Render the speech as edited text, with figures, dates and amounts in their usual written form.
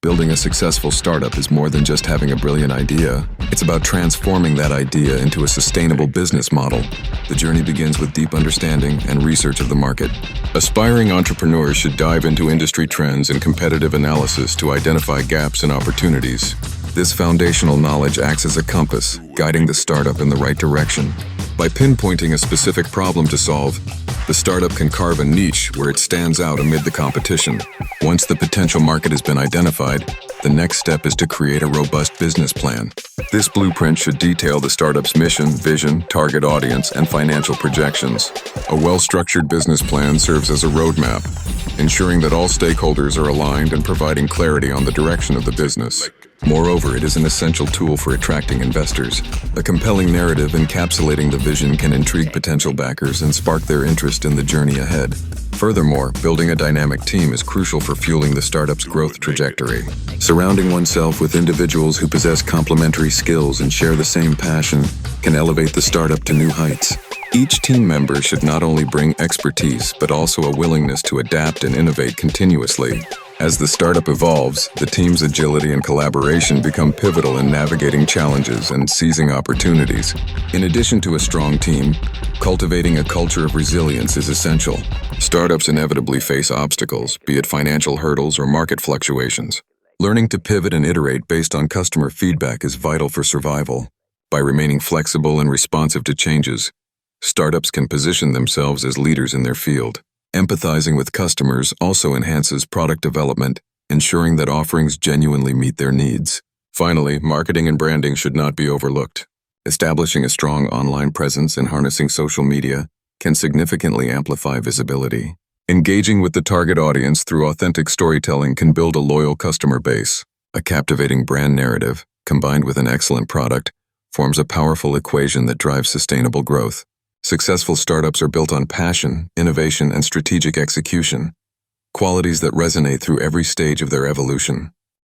Building a successful startup is more than just having a brilliant idea. It's about transforming that idea into a sustainable business model. The journey begins with deep understanding and research of the market. Aspiring entrepreneurs should dive into industry trends and competitive analysis to identify gaps and opportunities. This foundational knowledge acts as a compass, guiding the startup in the right direction. By pinpointing a specific problem to solve, the startup can carve a niche where it stands out amid the competition. Once the potential market has been identified, the next step is to create a robust business plan. This blueprint should detail the startup's mission, vision, target audience, and financial projections. A well-structured business plan serves as a roadmap, ensuring that all stakeholders are aligned and providing clarity on the direction of the business. Moreover, it is an essential tool for attracting investors. A compelling narrative encapsulating the vision can intrigue potential backers and spark their interest in the journey ahead. Furthermore, building a dynamic team is crucial for fueling the startup's growth trajectory. Surrounding oneself with individuals who possess complementary skills and share the same passion can elevate the startup to new heights. Each team member should not only bring expertise, but also a willingness to adapt and innovate continuously. As the startup evolves, the team's agility and collaboration become pivotal in navigating challenges and seizing opportunities. In addition to a strong team, cultivating a culture of resilience is essential. Startups inevitably face obstacles, be it financial hurdles or market fluctuations. Learning to pivot and iterate based on customer feedback is vital for survival. By remaining flexible and responsive to changes, startups can position themselves as leaders in their field. Empathizing with customers also enhances product development, ensuring that offerings genuinely meet their needs. Finally, marketing and branding should not be overlooked. Establishing a strong online presence and harnessing social media can significantly amplify visibility. Engaging with the target audience through authentic storytelling can build a loyal customer base. A captivating brand narrative, combined with an excellent product, forms a powerful equation that drives sustainable growth. Successful startups are built on passion, innovation, and strategic execution, qualities that resonate through every stage of their evolution.